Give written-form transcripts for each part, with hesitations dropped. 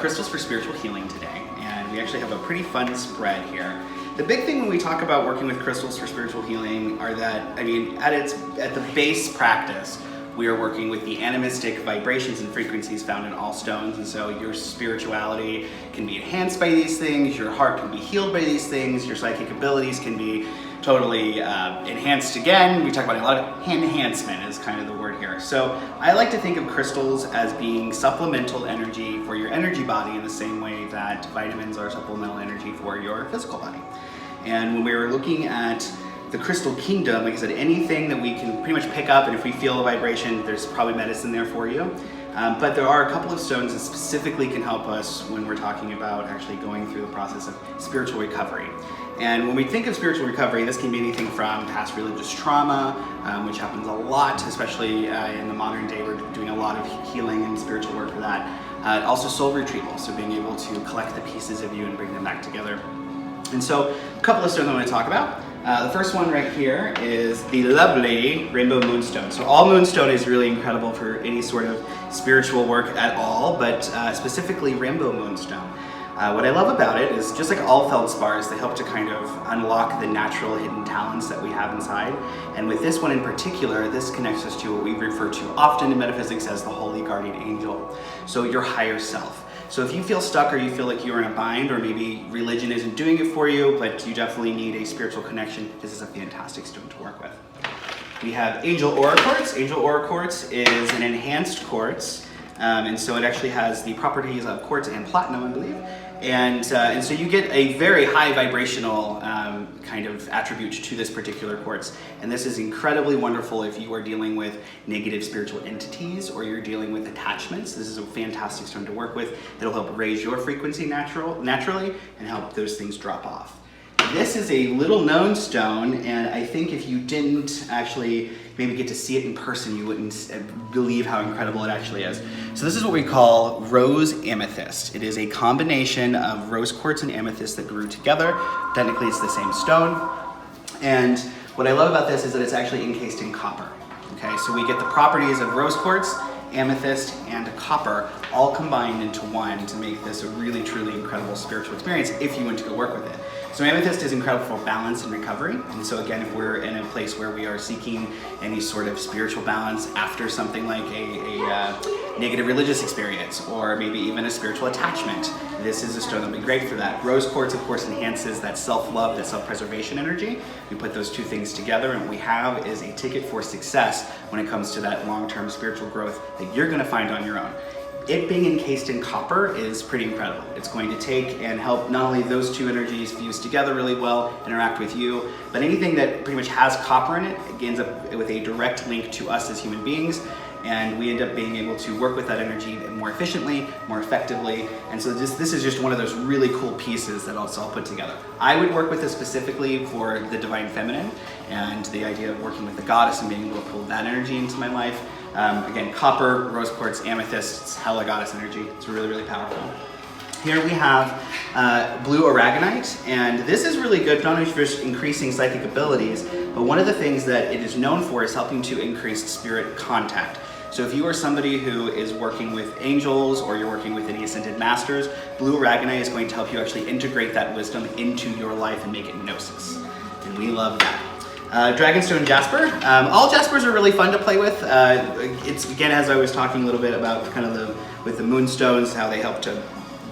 crystals for spiritual healing today, and we actually have a pretty fun spread here. The big thing when we talk about working with crystals for spiritual healing are that, I mean, at the base practice, we are working with the animistic vibrations and frequencies found in all stones, and so your spirituality can be enhanced by these things, your heart can be healed by these things, your psychic abilities can be totally enhanced again. We talk about a lot of enhancement is kind of the word here. So I like to think of crystals as being supplemental energy for your energy body in the same way that vitamins are supplemental energy for your physical body. And when we were looking at the crystal kingdom, like I said, anything that we can pretty much pick up, and if we feel a vibration, there's probably medicine there for you. But there are a couple of stones that specifically can help us when we're talking about actually going through the process of spiritual recovery. And when we think of spiritual recovery, this can be anything from past religious trauma, which happens a lot, especially in the modern day. We're doing a lot of healing and spiritual work for that. Also soul retrieval, so being able to collect the pieces of you and bring them back together. And so a couple of stones I want to talk about. The first one right here is the lovely Rainbow Moonstone. So all moonstone is really incredible for any sort of spiritual work at all, but specifically Rainbow Moonstone. What I love about it is, just like all feldspars, they help to kind of unlock the natural hidden talents that we have inside. And with this one in particular, this connects us to what we refer to often in metaphysics as the holy guardian angel. So your higher self. So if you feel stuck or you feel like you're in a bind, or maybe religion isn't doing it for you, but you definitely need a spiritual connection, this is a fantastic stone to work with. We have Angel Aura Quartz. Angel Aura Quartz is an enhanced quartz, and so it actually has the properties of quartz and platinum, I believe. And so you get a very high vibrational kind of attribute to this particular quartz. And this is incredibly wonderful if you are dealing with negative spiritual entities or you're dealing with attachments. This is a fantastic stone to work with that'll help raise your frequency naturally and help those things drop off. This is a little known stone, and I think if you didn't actually maybe get to see it in person, you wouldn't believe how incredible it actually is. So this is what we call rose amethyst. It is a combination of rose quartz and amethyst that grew together. Technically it's the same stone. And what I love about this is that it's actually encased in copper. Okay, so we get the properties of rose quartz, amethyst, and copper all combined into one to make this a really truly incredible spiritual experience if you want to go work with it. So amethyst is incredible for balance and recovery. And so again, if we're in a place where we are seeking any sort of spiritual balance after something like a negative religious experience, or maybe even a spiritual attachment, this is a stone that will be great for that. Rose quartz, of course, enhances that self-love, that self-preservation energy. We put those two things together, and what we have is a ticket for success when it comes to that long-term spiritual growth that you're gonna find on your own. It being encased in copper is pretty incredible. It's going to take and help not only those two energies fuse together really well, interact with you, but anything that pretty much has copper in it, it ends up with a direct link to us as human beings, and we end up being able to work with that energy more efficiently, more effectively, and so this is just one of those really cool pieces that I'll put together. I would work with this specifically for the divine feminine, and the idea of working with the goddess and being able to pull that energy into my life. Again, copper, rose quartz, amethyst, it's hella goddess energy. It's really, really powerful. Here we have blue Aragonite, and this is really good not only for increasing psychic abilities, but one of the things that it is known for is helping to increase spirit contact. So if you are somebody who is working with angels or you're working with any ascended masters, blue Aragonite is going to help you actually integrate that wisdom into your life and make it gnosis. And we love that. Dragonstone Jasper. All Jaspers are really fun to play with. It's, again, as I was talking a little bit about kind of with the moonstones, how they help to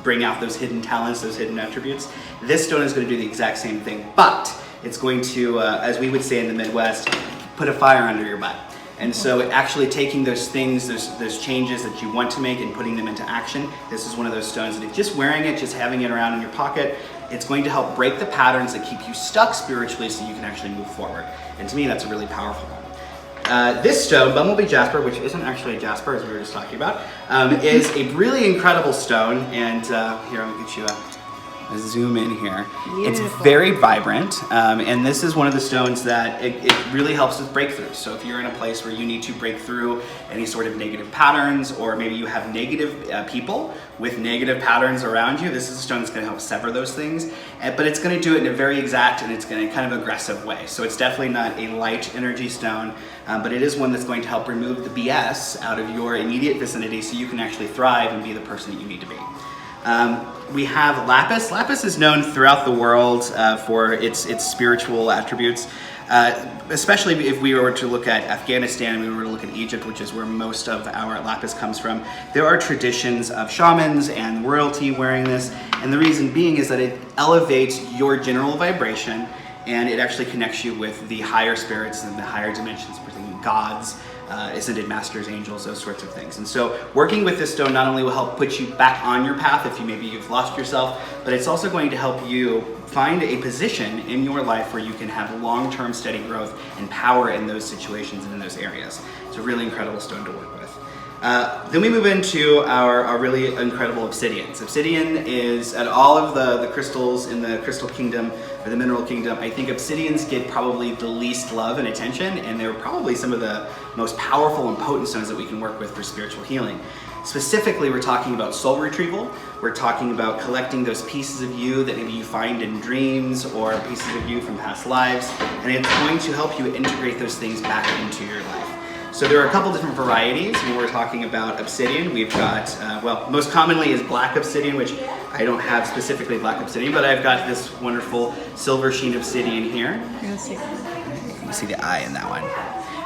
bring out those hidden talents, those hidden attributes. This stone is going to do the exact same thing, but it's going to, as we would say in the Midwest, put a fire under your butt. And so actually taking those things, those changes that you want to make and putting them into action, this is one of those stones that if just wearing it, just having it around in your pocket, it's going to help break the patterns that keep you stuck spiritually so you can actually move forward. And to me, that's a really powerful one. This stone, Bumblebee Jasper, which isn't actually a jasper as we were just talking about, is a really incredible stone. And here, I'll get you a zoom in here. Beautiful. It's very vibrant, and this is one of the stones that it really helps with breakthroughs. So if you're in a place where you need to break through any sort of negative patterns, or maybe you have negative people with negative patterns around you, this is a stone that's going to help sever those things. But it's going to do it in a very exact and it's going to kind of aggressive way. So it's definitely not a light energy stone, but it is one that's going to help remove the BS out of your immediate vicinity so you can actually thrive and be the person that you need to be. We have Lapis. Lapis is known throughout the world for its spiritual attributes. Especially if we were to look at Afghanistan and we were to look at Egypt, which is where most of our lapis comes from, there are traditions of shamans and royalty wearing this, and the reason being is that it elevates your general vibration and it actually connects you with the higher spirits and the higher dimensions, particularly gods, ascended masters, angels, those sorts of things. And so working with this stone not only will help put you back on your path if maybe you've lost yourself, but it's also going to help you find a position in your life where you can have long-term steady growth and power in those situations and in those areas. It's a really incredible stone to work with. Then we move into our really incredible obsidians. Obsidian is, at all of the crystals in the crystal kingdom or the mineral kingdom, I think obsidians get probably the least love and attention, and they're probably some of the most powerful and potent stones that we can work with for spiritual healing. Specifically, we're talking about soul retrieval. We're talking about collecting those pieces of you that maybe you find in dreams or pieces of you from past lives, and it's going to help you integrate those things back into your life. So there are a couple different varieties when we're talking about obsidian. We've got, well, most commonly is black obsidian, which I don't have specifically black obsidian, but I've got this wonderful silver sheen obsidian here. You see the eye in that one.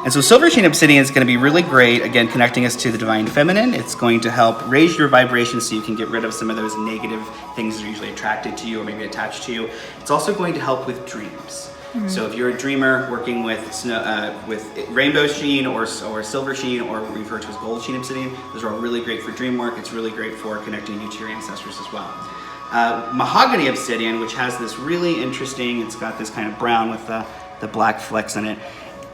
And so silver sheen obsidian is going to be really great, again, connecting us to the divine feminine. It's going to help raise your vibration so you can get rid of some of those negative things that are usually attracted to you or maybe attached to you. It's also going to help with dreams. Mm-hmm. So if you're a dreamer working with rainbow sheen or silver sheen, or what we refer to as gold sheen obsidian, those are all really great for dream work. It's really great for connecting you to your ancestors as well. Mahogany obsidian, which has this really interesting, it's got this kind of brown with the black flecks in it.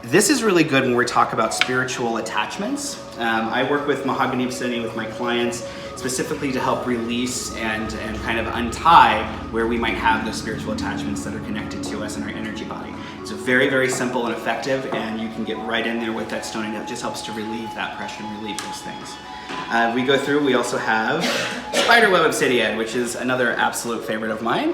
This is really good when we talk about spiritual attachments. I work with mahogany obsidian with my clients specifically to help release and kind of untie where we might have those spiritual attachments that are connected to us in our energy body. It's very, very simple and effective, and you can get right in there with that stone, and it just helps to relieve that pressure and relieve those things. We go through, we also have spiderweb obsidian, which is another absolute favorite of mine.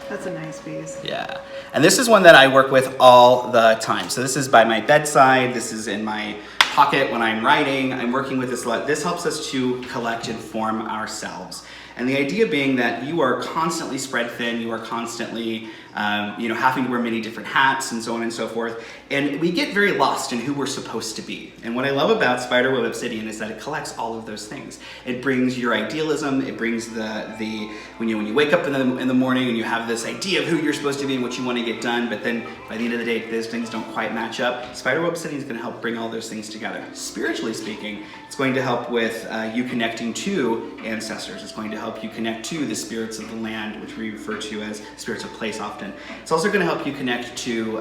That's a nice piece. Yeah, and this is one that I work with all the time. So this is by my bedside, this is in my pocket when I'm writing. I'm working with this a lot. This helps us to collect and form ourselves. And the idea being that you are constantly spread thin, you are constantly having to wear many different hats and so on and so forth. And we get very lost in who we're supposed to be. And what I love about spiderweb obsidian is that it collects all of those things. It brings your idealism, it brings when you wake up in the morning and you have this idea of who you're supposed to be and what you want to get done, but then by the end of the day, those things don't quite match up. Spiderweb obsidian is going to help bring all those things together. Spiritually speaking, it's going to help with you connecting to ancestors. It's going to help you connect to the spirits of the land, which we refer to as spirits of place often. It's also going to help you connect to,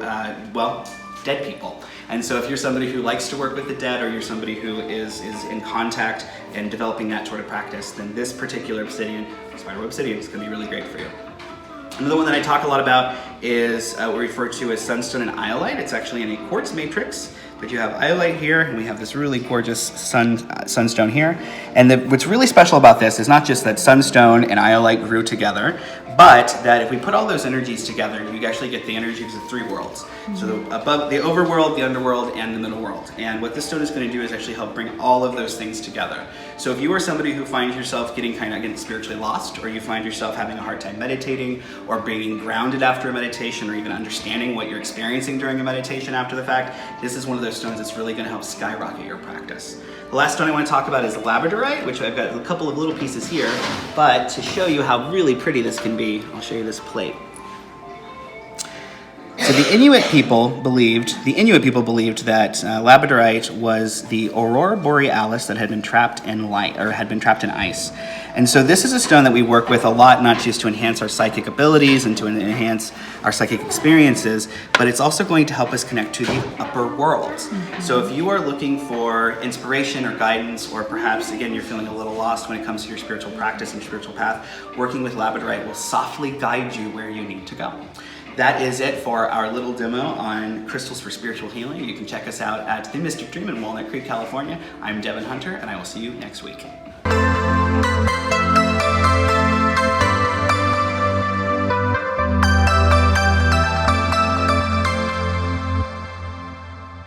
dead people. And so if you're somebody who likes to work with the dead, or you're somebody who is in contact and developing that sort of practice, then this particular obsidian, spiderweb obsidian, is going to be really great for you. Another one that I talk a lot about is what we refer to as sunstone and iolite. It's actually in a quartz matrix, but you have iolite here, and we have this really gorgeous sunstone here. And what's really special about this is not just that sunstone and iolite grew together, but that if we put all those energies together, you actually get the energies of three worlds. Mm-hmm. So above the overworld, the underworld, and the middle world. And what this stone is going to do is actually help bring all of those things together. So if you are somebody who finds yourself getting spiritually lost, or you find yourself having a hard time meditating, or being grounded after a meditation, or even understanding what you're experiencing during a meditation after the fact, this is one of those stones that's really going to help skyrocket your practice. The last stone I want to talk about is Labradorite, which I've got a couple of little pieces here, but to show you how really pretty this can be, I'll show you this plate. So the Inuit people believed that Labradorite was the aurora borealis that had been trapped in light, or had been trapped in ice. And so this is a stone that we work with a lot, not just to enhance our psychic abilities and to enhance our psychic experiences, but it's also going to help us connect to the upper worlds. Mm-hmm. So if you are looking for inspiration or guidance, or perhaps, again, you're feeling a little lost when it comes to your spiritual practice and spiritual path, working with Labradorite will softly guide you where you need to go. That is it for our little demo on crystals for spiritual healing. You can check us out at The Mystic Dream in Walnut Creek, California. I'm Devin Hunter, and I will see you next week.